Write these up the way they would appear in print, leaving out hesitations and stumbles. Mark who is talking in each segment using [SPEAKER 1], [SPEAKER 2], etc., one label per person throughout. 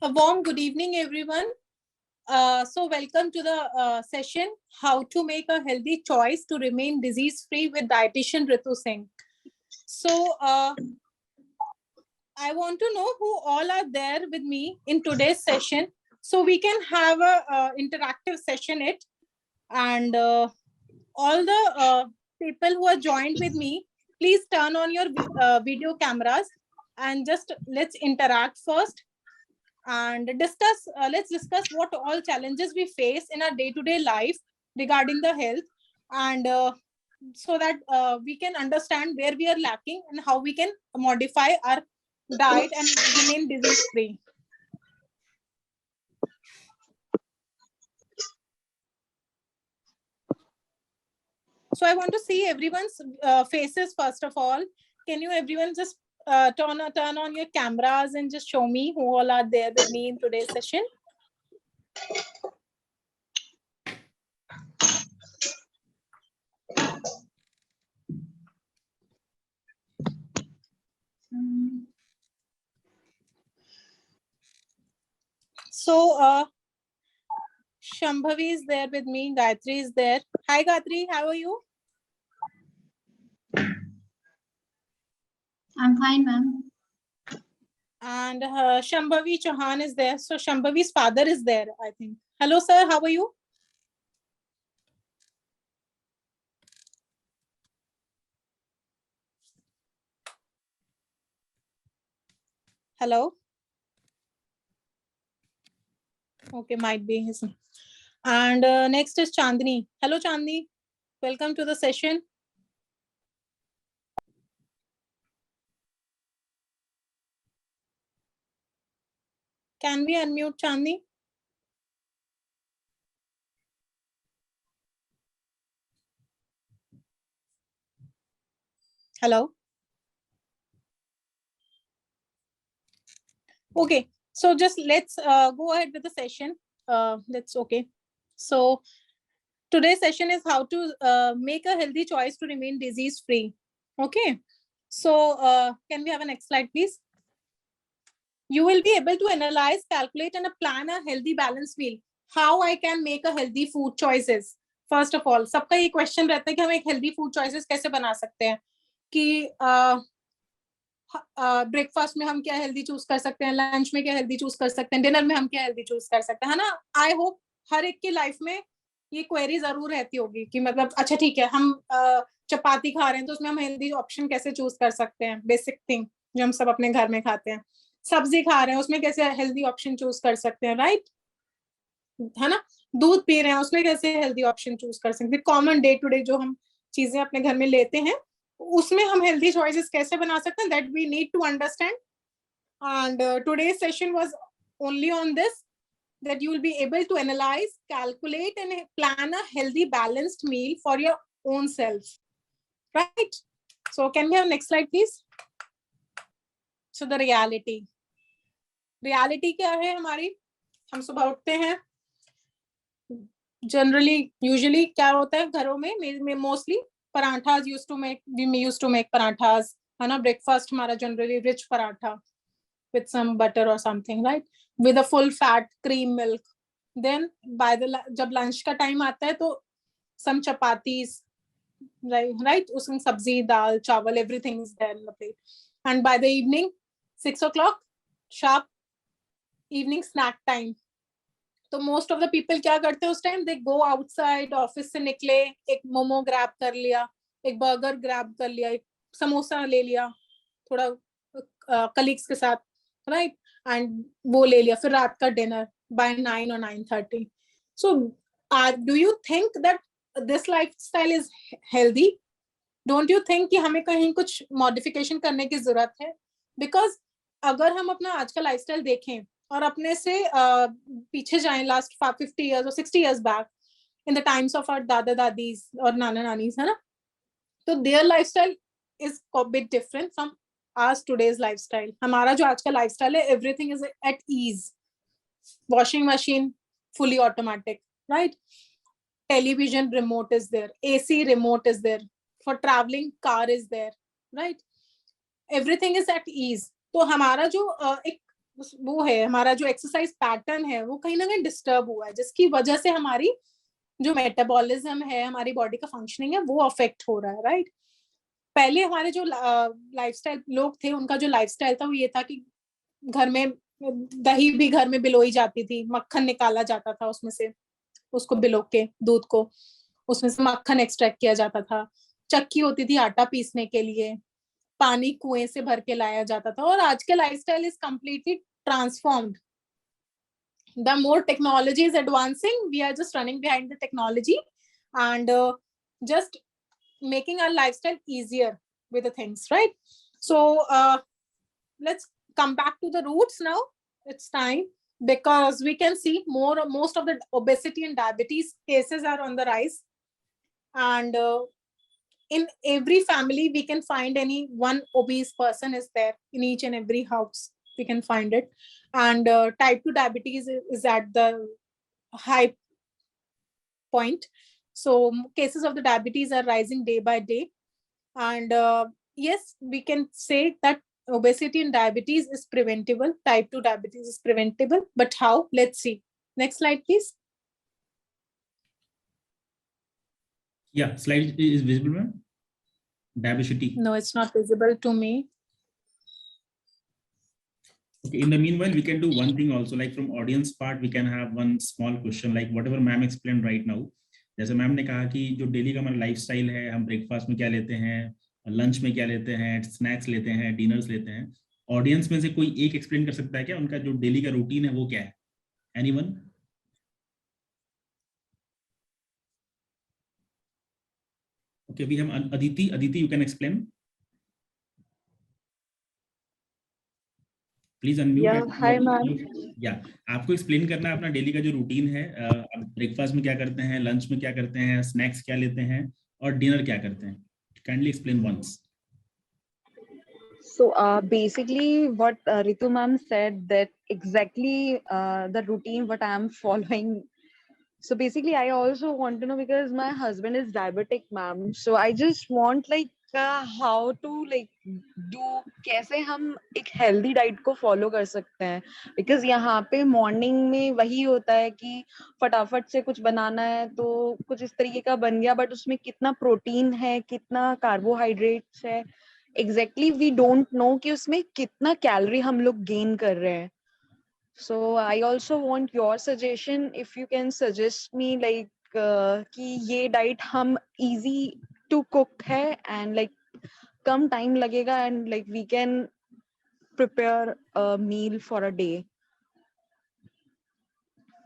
[SPEAKER 1] A warm good evening, everyone. So welcome to the session, How to Make a Healthy Choice to Remain Disease-Free with dietitian Ritu Singh. So I want to know who all are there with me in today's session, so we can have a interactive session and all the people who are joined with me, please turn on your video cameras and just let's interact first and discuss. Let's discuss what all challenges we face in our day-to-day life regarding the health, and so that we can understand where we are lacking and how we can modify our diet and remain disease-free. So I want to see everyone's faces first of all. Can you everyone just turn on your cameras and just show me who all are there with me in today's session? So Shambhavi is there with me. Gayatri is there. Hi Gayatri, how are you?
[SPEAKER 2] I'm fine, ma'am.
[SPEAKER 1] And Shambhavi Chauhan is there. So Shambhavi's father is there, I think. Hello sir, how are you? Hello. Okay, might be his. And next is Chandni. Hello Chandni, welcome to the session. Can we unmute Chandni? Hello. Okay, so just let's go ahead with the session. Okay. So today's session is how to make a healthy choice to remain disease-free. Okay. So can we have a next slide, please? You will be able to analyze, calculate, and plan a healthy balanced meal. How I can make a healthy food choices. First of all, सबका ये question रहता है कि हम एक healthy food choices कैसे बना सकते हैं कि ब्रेकफास्ट में हम क्या हेल्दी चूज कर सकते हैं, लंच में क्या हेल्दी चूज कर सकते हैं, डिनर में हम क्या हेल्दी चूज कर सकते हैं, है ना। आई होप हर एक की लाइफ में ये क्वेरी जरूर रहती होगी कि मतलब अच्छा ठीक है, हम चपाती खा रहे हैं तो उसमें हम हेल्दी ऑप्शन कैसे चूज कर सकते हैं, बेसिक थिंग जो हम सब अपने घर में खाते हैं। सब्जी खा रहे हैं उसमें कैसे हेल्दी ऑप्शन चूज कर सकते हैं, राइट, है ना। दूध पी रहे हैं उसमें कैसे हेल्दी ऑप्शन चूज कर सकते हैं। कॉमन डे टू डे जो हम चीजें अपने घर में लेते हैं उसमें हम हेल्दी चॉइसेस कैसे बना सकते हैं, that we need to understand. And today's session was only on this, that you will be able to analyze, calculate, and plan a healthy balanced meal for your own self, right? So can we have next slide please? So the reality क्या है हमारी, हम सुबह उठते हैं, usually क्या होता है घरों में mostly parathas used to make parathas, है ना। ब्रेकफास्ट हमारा generally rich paratha with some butter or something, right, with a full fat cream milk. Then जब लंच का टाइम आता है तो some chapatis, right, उसमें सब्जी दाल चावल everything is there in the plate. And by the evening 6 o'clock sharp evening snack time. तो most of the people क्या करते हैं उस टाइम, दे गो आउटसाइड, ऑफिस से निकले, एक मोमो ग्रैब कर लिया, एक बर्गर ग्रैब कर लिया, एक समोसा ले लिया थोड़ा कलीग्स के साथ, राइट, एंड वो ले लिया, फिर रात का dinner by 9 or 9:30. So do you think that this lifestyle is healthy? Don't you think कि हमें कहीं कुछ मॉडिफिकेशन करने की जरूरत है? बिकॉज अगर हम अपना आज का लाइफस्टाइल देखें और अपने से पीछे जाएं लास्ट 50 years or 60 years बैक, in the times of our dada dadis और नाना नानीज, है ना, तो their lifestyle is bit different from आज टुडेज लाइफस्टाइल. हमारा जो आज का लाइफस्टाइल है, everything is at ease. Washing machine fully automatic, right, television remote is there, AC remote is there, for travelling car is there, right, everything is at ease. तो हमारा जो एक वो है हमारा जो एक्सरसाइज पैटर्न है वो कहीं ना कहीं डिस्टर्ब हुआ है, जिसकी वजह से हमारी जो मेटाबॉलिज्म है, हमारी बॉडी का फंक्शनिंग है, वो अफेक्ट हो रहा है, राइट। पहले हमारे जो लाइफस्टाइल लोग थे, उनका जो लाइफस्टाइल था वो ये था कि घर में दही भी घर में बिलोई जाती थी, मक्खन निकाला जाता था उसमें से, उसको बिलो के दूध को उसमें से मक्खन एक्सट्रैक्ट किया जाता था, चक्की होती थी आटा पीसने के लिए, पानी कुएं से भर के लाया जाता था। और आज के lifestyle is completely transformed. The more technology is advancing, we are just running behind the technology and just making our lifestyle easier with the things, right? So let's come back to the roots now. It's time, because we can see most of the obesity and diabetes cases are on the rise, and in every family we can find any one obese person is there in each and every house. We can find it, and type 2 diabetes is at the high point. So cases of the diabetes are rising day by day, and yes, we can say that obesity and diabetes is preventable. Type 2 diabetes is preventable, but how? Let's see. Next slide, please.
[SPEAKER 2] Yeah, slide is visible, ma'am. Diabetes.
[SPEAKER 1] No, it's not visible to me.
[SPEAKER 2] Okay, in the meanwhile, we can do one thing also, like from audience part, we can have one small question, like whatever ma'am explained right now. जैसे ma'am ने कहा कि जो daily का हमारा lifestyle है, हम breakfast में क्या लेते हैं, लंच में क्या लेते हैं, स्नैक्स लेते हैं, डिनर्स लेते हैं, ऑडियंस में से कोई एक एक्सप्लेन कर सकता है क्या उनका जो डेली का रूटीन है वो क्या है? एनीवन? ओके, अभी हम Aditi, you can explain, please unmute.
[SPEAKER 3] Hi ma'am.
[SPEAKER 2] या आपको एक्सप्लेन करना है अपना डेली का जो रूटीन है, आप ब्रेकफास्ट में क्या करते हैं, लंच में क्या करते हैं, स्नैक्स क्या लेते हैं और डिनर क्या करते हैं. Kindly explain once.
[SPEAKER 3] So basically what Ritu ma'am said, that exactly the routine what I am following. So basically I also want to know, because my husband is diabetic ma'am, so I just want like how to like do, कैसे हम एक healthy diet को follow कर सकते हैं, because यहाँ पे morning में वही होता है कि फटाफट से कुछ बनाना है तो कुछ इस तरीके का बन गया, but उसमें कितना प्रोटीन है, कितना कार्बोहाइड्रेट्स है, एग्जैक्टली वी डोंट नो कि उसमें कितना कैलोरी हम लोग गेन कर रहे हैं. So I also want your suggestion, if you can suggest me like कि ये डाइट हम इजी टू कुक है एंड लाइक कम टाइम लगेगा and like we can prepare a meal for a day.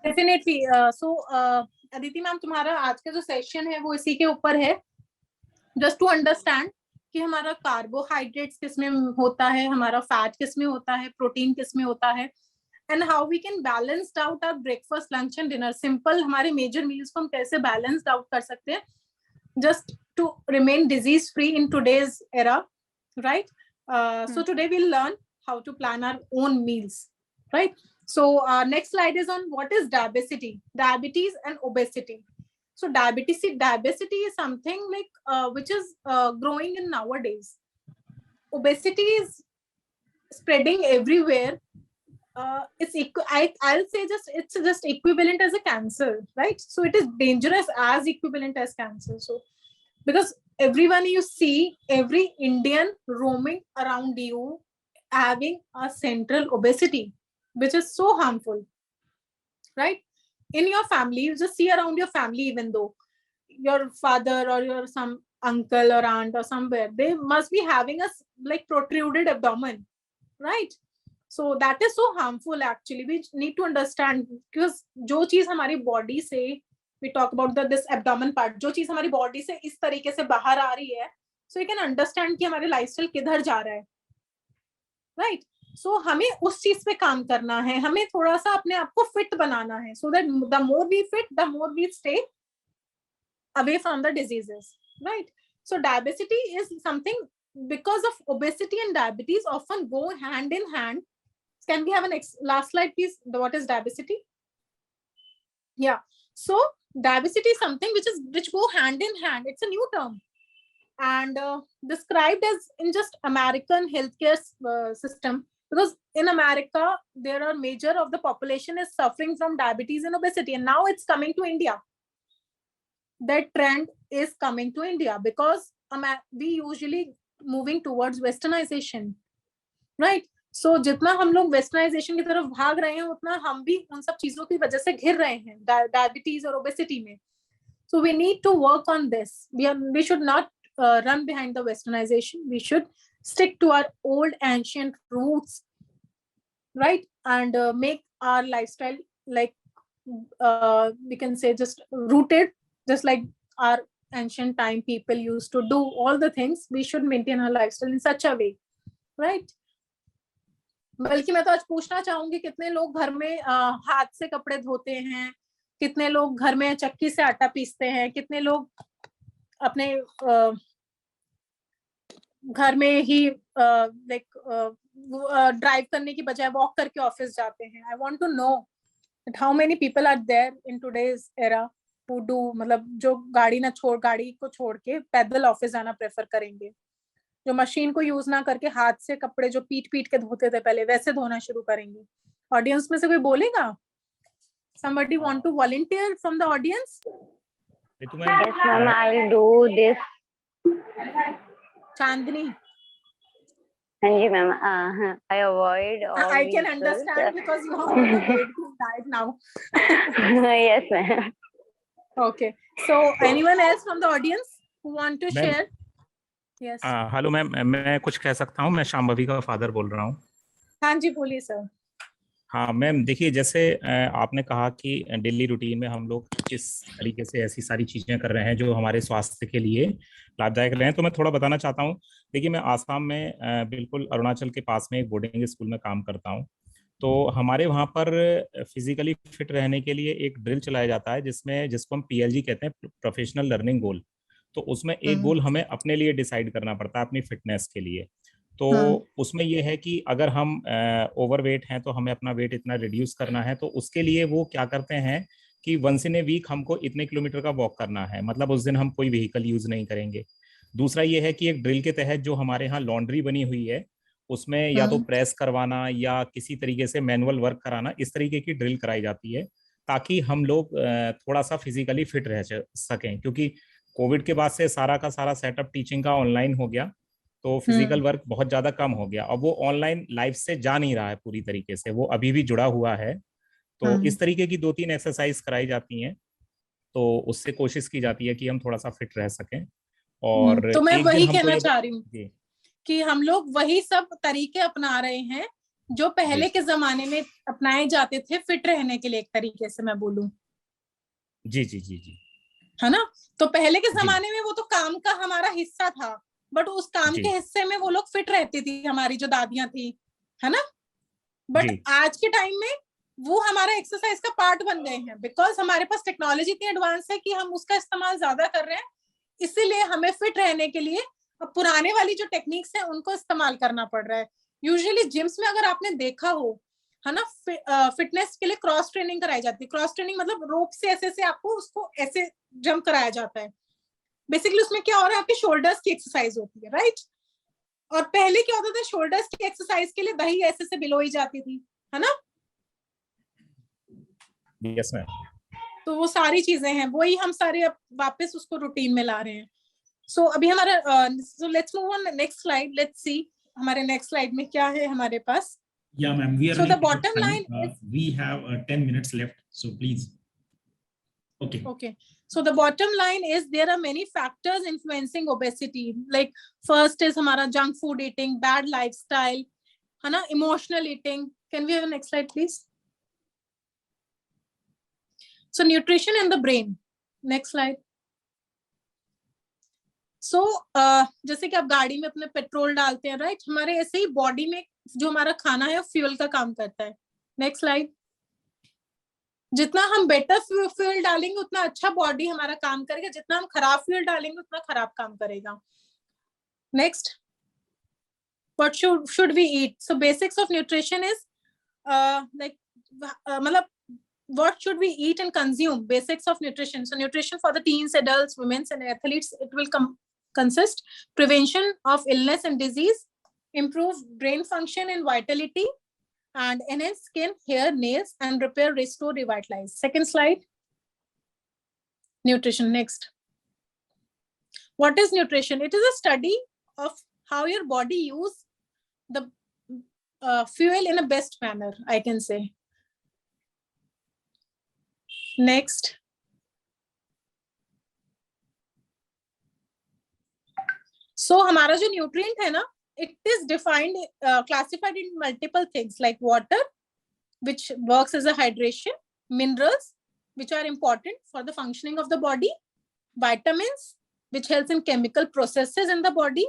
[SPEAKER 1] Definitely. So Aditi ma'am, तुम्हारा आज का जो सेशन है वो इसी के ऊपर है, जस्ट टू अंडरस्टैंड कि हमारा कार्बोहाइड्रेट्स किस में होता है, हमारा फैट किस में होता है, प्रोटीन किस में होता है, and how we can balanced out our breakfast, lunch and dinner. Simple हमारे मेजर मील्स को हम कैसे बैलेंस्ड आउट कर सकते हैं, just to remain disease free in today's era, right. So today we'll learn how to plan our own meals, right? So next slide is on what is diabetes and obesity. So diabetes is something like which is growing in nowadays. Obesity is spreading everywhere. I'll say it's just equivalent as a cancer, right? So it is dangerous as equivalent as cancer. So because everyone you see, every Indian roaming around you having a central obesity, which is so harmful, right? In your family, you just see around your family, even though your father or your some uncle or aunt or somewhere, they must be having a like protruded abdomen, right? So that is so harmful. Actually, we need to understand, because जो चीज हमारी body से, we talk about this abdomen part, जो चीज हमारी body से इस तरीके से बाहर आ रही है, so you can understand कि हमारे लाइफस्टाइल किधर जा रहा है, right? So हमें उस चीज पे काम करना है, हमें थोड़ा सा अपने आप को फिट बनाना है, so that the more we fit, the more we stay away from the diseases, right? So diabetes is something, because of obesity and diabetes often go hand in hand. Can we have a last slide, please? What is diabetes? Yeah. So diabetes is something which go hand in hand. It's a new term, and described as in just American healthcare system. because in America there are major of the population is suffering from diabetes and obesity, and now it's coming to India. That trend is coming to India because we usually moving towards westernization, right? So जितना हम लोग westernisation की तरफ भाग रहे हैं उतना हम भी उन सब चीजों की वजह से घिर रहे हैं डायबिटीज और ओबेसिटी में. So we need to work on this. We should not run behind the westernization. We should stick to our old ancient roots, right? And make our lifestyle like we can say just rooted, just like our ancient time people used to do all the things. We should maintain our lifestyle in such a way, right? बल्कि मैं तो आज पूछना चाहूंगी कितने लोग घर में हाथ से कपड़े धोते हैं, कितने लोग घर में चक्की से आटा पीसते हैं, कितने लोग अपने घर में ही लाइक ड्राइव करने की बजाय वॉक करके ऑफिस जाते हैं. I want to know how many people are there in today's era who do, मतलब जो गाड़ी को छोड़ के पैदल ऑफिस जाना प्रेफर करेंगे, जो मशीन को यूज ना करके हाथ से कपड़े जो पीट के धोते थे पहले वैसे धोना शुरू करेंगे. ऑडियंस में से कोई बोलेगा? Somebody want to volunteer from the audience?
[SPEAKER 4] Yes, ma'am, I'll do this.
[SPEAKER 1] Chandni.
[SPEAKER 4] Yes, ma'am. I avoid all
[SPEAKER 1] I can
[SPEAKER 4] vehicles.
[SPEAKER 1] understand because you are on the diet now.
[SPEAKER 4] Yes, ma'am.
[SPEAKER 1] Okay. So anyone else from the audience who want to share? Yes.
[SPEAKER 5] Hello ma'am, मैं कुछ कह सकता हूँ. मैं शांभवी का father बोल रहा हूँ.
[SPEAKER 1] हाँ जी, बोलिए सर.
[SPEAKER 5] हाँ मैम, देखिए जैसे आपने कहा कि डेली रूटीन में हम लोग किस तरीके से ऐसी सारी चीजें कर रहे हैं जो हमारे स्वास्थ्य के लिए लाभदायक रहे हैं, तो मैं थोड़ा बताना चाहता हूँ. देखिए मैं आसाम में बिल्कुल अरुणाचल के पास में एक बोर्डिंग स्कूल में काम करता हूँ. तो हमारे वहाँ पर फिजिकली फिट रहने के लिए एक ड्रिल चलाया जाता है जिसको हम PLG कहते हैं, प्रोफेशनल लर्निंग गोल. तो उसमें एक गोल हमें अपने लिए डिसाइड करना पड़ता है अपनी फिटनेस के लिए. तो उसमें यह है कि अगर हम ओवरवेट हैं तो हमें अपना वेट इतना रिड्यूस करना है, तो उसके लिए वो क्या करते हैं कि वंस इन ए वीक हमको इतने किलोमीटर का वॉक करना है, मतलब उस दिन हम कोई व्हीकल यूज नहीं करेंगे. दूसरा ये है कि एक ड्रिल के तहत जो हमारे यहाँ लॉन्ड्री बनी हुई है उसमें या तो प्रेस करवाना या किसी तरीके से मैनुअल वर्क कराना, इस तरीके की ड्रिल कराई जाती है ताकि हम लोग थोड़ा सा फिजिकली फिट रह सकें. क्योंकि कोविड के बाद से सारा का सारा सेटअप टीचिंग का ऑनलाइन हो गया, तो फिजिकल वर्क बहुत ज्यादा कम हो गया. अब वो ऑनलाइन लाइफ से जा नहीं रहा है पूरी तरीके से, वो अभी भी जुड़ा हुआ है. तो इस तरीके की 2-3 एक्सरसाइज कराई जाती हैं, तो उससे कोशिश की जाती है कि हम थोड़ा सा फिट रह सकें. और
[SPEAKER 1] तो मैं वही कहना चाह रही हूँ कि हम लोग वही सब तरीके अपना रहे हैं जो पहले के जमाने में अपनाए जाते थे फिट रहने के लिए, एक तरीके से मैं बोलूं.
[SPEAKER 5] जी जी जी जी,
[SPEAKER 1] है ना. तो पहले के जमाने में वो तो काम का हमारा हिस्सा था, बट उस काम के हिस्से में वो लोग फिट रहती थी, हमारी जो दादियां थी, है ना. बट आज के टाइम में वो हमारा एक्सरसाइज का पार्ट बन गए हैं, बिकॉज हमारे पास टेक्नोलॉजी इतनी एडवांस है कि हम उसका इस्तेमाल ज्यादा कर रहे हैं. इसीलिए हमें फिट रहने के लिए अब पुराने वाली जो टेक्निक्स है उनको इस्तेमाल करना पड़ रहा है. यूजुअली जिम्स में अगर आपने देखा हो, है ना, फिटनेस के लिए क्रॉस ट्रेनिंग कराई जाती है. क्रॉस ट्रेनिंग मतलब रोप से ऐसे आपको उसको ऐसे जंप कराया जाता है. बेसिकली उसमें क्या हो रहा है, आपके शोल्डर्स की एक्सरसाइज होती है, राइट. और पहले क्या होता था, शोल्डर्स की एक्सरसाइज के लिए दही ऐसे से बिलोई जाती थी, है ना.
[SPEAKER 5] Yes ma'am.
[SPEAKER 1] तो वो सारी चीजें हैं, वही हम सारे अब वापस उसको रूटीन में ला रहे हैं. सो अभी हमारा so let's move on next slide. Let's see हमारे नेक्स्ट स्लाइड में क्या है हमारे पास.
[SPEAKER 2] Yeah, ma'am. We are
[SPEAKER 1] so the bottom line is
[SPEAKER 2] we have 10 minutes left, so please. Okay.
[SPEAKER 1] So the bottom line is there are many factors influencing obesity. Like first is हमारा junk food eating, bad lifestyle, है ना, emotional eating. Can we have a next slide, please? So nutrition and the brain. Next slide. So जैसे कि आप गाड़ी में अपने petrol डालते हैं, राइट, हमारे ऐसे ही बॉडी में जो हमारा खाना है फ्यूल का काम करता है. Next slide. जितना हम बेटर फ्यूल डालेंगे उतना अच्छा बॉडी हमारा काम करेगा, जितना हम खराब फ्यूल डालेंगे उतना खराब काम करेगा. Next, what should we eat. So basics of nutrition is like मतलब what should we eat and consume. Basics of nutrition. So nutrition for the teens, adults, women and athletes, it will consist prevention of illness and disease, improve brain function and vitality, and enhance skin, hair, nails, and repair, restore, revitalize. Second slide. Nutrition. Next. What is nutrition? It is a study of how your body use the fuel in a best manner, I can say. Next. So हमारा जो nutrient है ना, it is defined, classified in multiple things like water, which works as a hydration, minerals, which are important for the functioning of the body, vitamins, which helps in chemical processes in the body,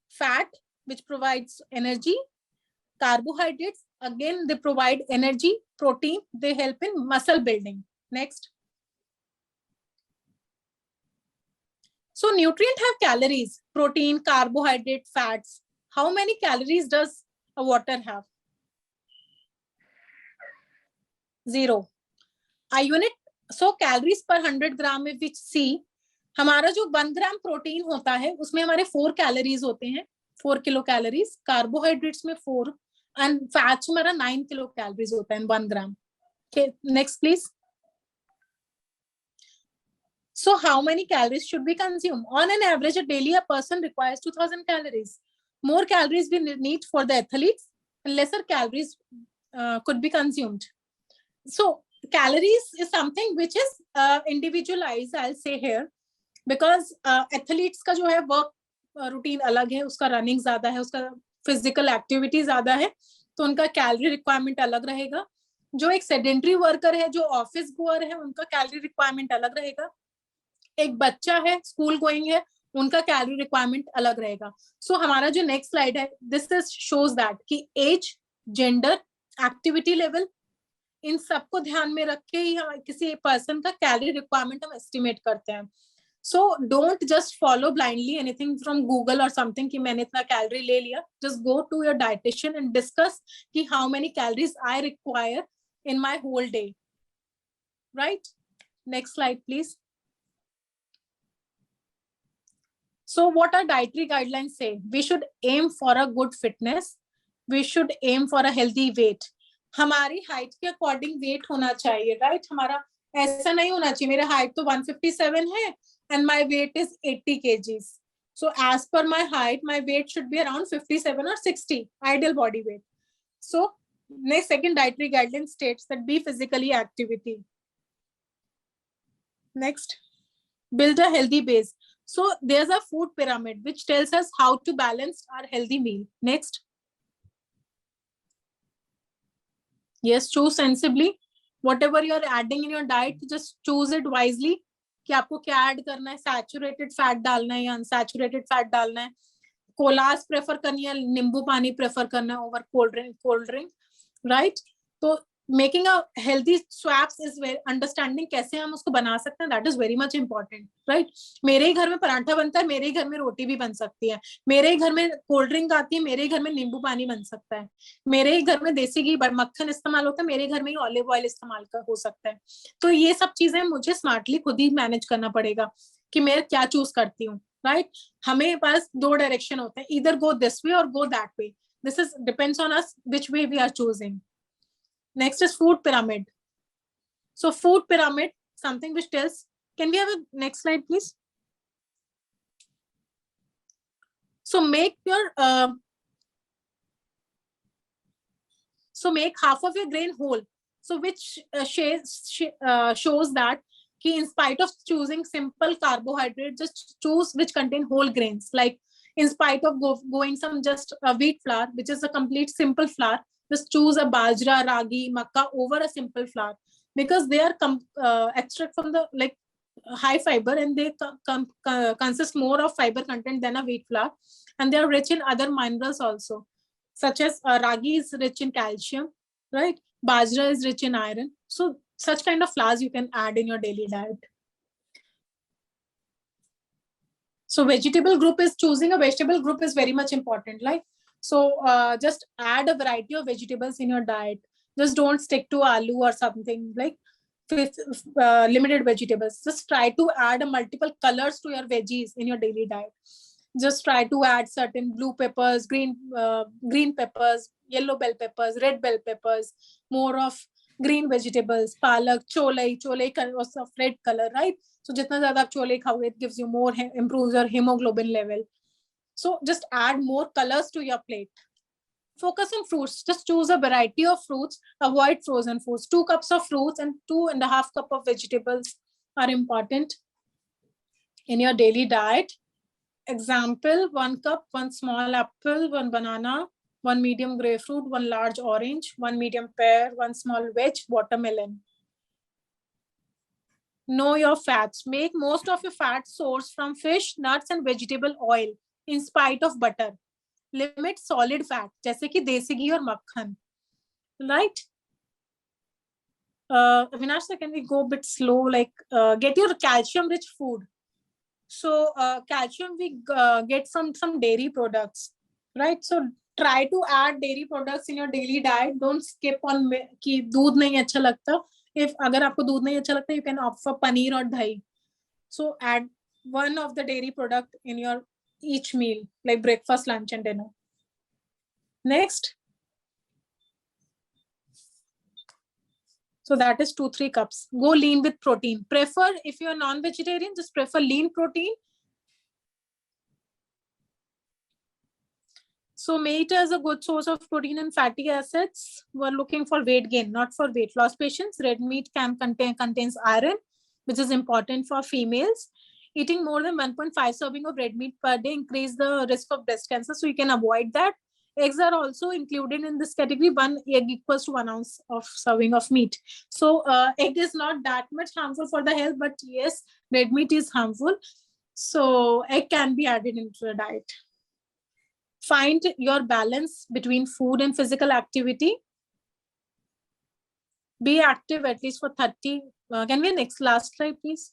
[SPEAKER 1] fat, which provides energy, carbohydrates, again, they provide energy, protein, they help in muscle building. Next. So nutrient have calories, protein, carbohydrate, fats. How many calories does a water have? 0. A unit, so calories per 100 gram में which see, हमारा जो 1 gram protein होता है उसमें हमारे 4 calories होते हैं, 4 kilo calories, carbohydrates में 4 एंड फैट्स में हमारा 9 किलो कैलोरीज होता है 1 ग्राम. Okay, next please. So how many calories should we consume? On an average, a daily a person requires 2000 calories. More calories we need for the athletes, and lesser calories could be consumed. So calories is something which is individualized, I'll say here, because athletes का जो है work routine अलग है, उसका running ज़्यादा है, उसका physical activity ज़्यादा है, तो उनका calorie requirement अलग रहेगा. जो एक sedentary worker है, जो office goer है, उनका calorie requirement अलग रहेगा. एक बच्चा है, स्कूल गोइंग है, उनका कैलोरी रिक्वायरमेंट अलग रहेगा. सो हमारा जो नेक्स्ट स्लाइड है, दिस इज शोज दैट कि एज, जेंडर, एक्टिविटी लेवल, इन सबको ध्यान में रख के ही हम किसी पर्सन का कैलोरी रिक्वायरमेंट हम एस्टिमेट करते हैं. So don't just follow blindly anything from Google और समथिंग कि मैंने इतना कैलोरी ले लिया. Just go to your dietitian and discuss कि how many calories I require in my whole day. Right, next slide please. So what our dietary guidelines say? We should aim for a good fitness. We should aim for a healthy weight. हमारी height के according weight होना चाहिए, right? हमारा ऐसा नहीं होना चाहिए, मेरा height तो 157 है and my weight is 80 kgs. So as per my height, my weight should be around 57 or 60, ideal body weight. So next, second dietary guideline states that be physically activity. Next, build a healthy base. So there's a food pyramid which tells us how to balance our healthy meal. Next. Yes, choose sensibly. Whatever you're adding in your diet, just choose it wisely. कि आपको क्या add करना है, saturated fat डालना है या unsaturated fat डालना है, कोलास प्रेफर करनी है, नींबू पानी प्रेफर करना है ओवर कोल्ड ड्रिंक, राइट? तो making a healthy swaps is understanding कैसे हम उसको बना सकते हैं, that is very much important, right? मेरे ही घर में पराठा बनता है, मेरे ही घर में रोटी भी बन सकती है, मेरे ही घर में कोल्ड ड्रिंक आती है, मेरे ही घर में नींबू पानी बन सकता है, मेरे ही घर में देसी घी मक्खन इस्तेमाल होता है, मेरे घर में ही ऑलिव ऑयल इस्तेमाल हो सकता है. तो ये सब चीजें मुझे स्मार्टली खुद ही मैनेज करना पड़ेगा कि मैं क्या चूज करती हूँ, राइट? हमें पास 2 डायरेक्शन होते हैं, इधर गो दिस वे और go that way. This is depends on us which way we are choosing. Next is food pyramid. So food pyramid, something which tells, can we have a next slide, please? So make your, so make half of your grain whole. So which shows that in spite of choosing simple carbohydrate, just choose which contain whole grains. Like in spite of going some just wheat flour, which is a complete simple flour, just choose a bajra, ragi, makka over a simple flour, because they are extract from the like high fiber and they consist more of fiber content than a wheat flour, and they are rich in other minerals also, such as ragi is rich in calcium, right? Bajra is rich in iron. So such kind of flours you can add in your daily diet. So vegetable group is, choosing a vegetable group is very much important, like. So just add a variety of vegetables in your diet. Just don't stick to aloo or something, like with limited vegetables. Just try to add multiple colors to your veggies in your daily diet. Just try to add certain blue peppers, green peppers, yellow bell peppers, red bell peppers, more of green vegetables, palak, cholai colors of red color, right? So jitna zyada aap cholai khao, it gives you more, improves your hemoglobin level. So just add more colors to your plate. Focus on fruits. Just choose a variety of fruits. Avoid frozen foods. 2 cups of fruits and 2.5 cups of vegetables are important in your daily diet. Example, 1 cup, 1 small apple, 1 banana, 1 medium grapefruit, 1 large orange, 1 medium pear, 1 small veg, watermelon. Know your fats. Make most of your fat source from fish, nuts, and vegetable oil in spite of butter. Limit solid fat, जैसे कि देसी घी और मक्खन, right? Avinash, can we go a bit slow? Like, get your calcium-rich food. So, calcium we get from some dairy products, right? So, try to add dairy products in your daily diet. Don't skip on कि दूध नहीं अच्छा लगता. If अगर आपको दूध नहीं अच्छा लगता, you can opt for paneer or dahi. So, add one of the dairy product in your each meal, like breakfast, lunch, and dinner. Next. So that is 2-3 cups. Go lean with protein. Prefer, if you're non-vegetarian, just prefer lean protein. So meat is a good source of protein and fatty acids. We're looking for weight gain, not for weight loss patients. Red meat contains iron, which is important for females. Eating more than 1.5 serving of red meat per day increase the risk of breast cancer, so you can avoid that. Eggs are also included in this category. 1 egg equals to 1 ounce of serving of meat. So egg is not that much harmful for the health, but yes, red meat is harmful. So egg can be added into the diet. Find your balance between food and physical activity. Be active at least for 30. Can we next last slide, please?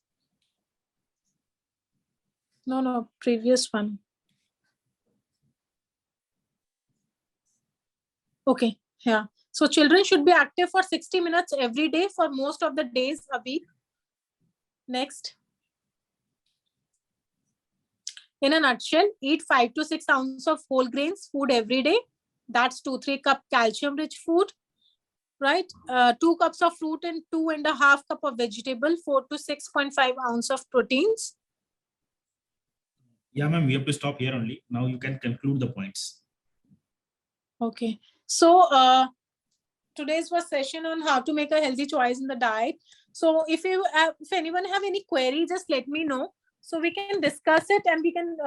[SPEAKER 1] No, previous one. Okay, yeah. So children should be active for 60 minutes every day for most of the days a week. Next. In a nutshell, eat 5 to 6 ounces of whole grains food every day. That's 2-3 cup calcium-rich food, right? 2 cups of fruit and 2.5 cup of vegetable, 4 to 6.5 ounces of proteins.
[SPEAKER 2] Yeah, ma'am, we have to stop here only. Now you can conclude the points.
[SPEAKER 1] Okay. So today's was session on how to make a healthy choice in the diet. So if anyone have any query, just let me know. So we can discuss it and we can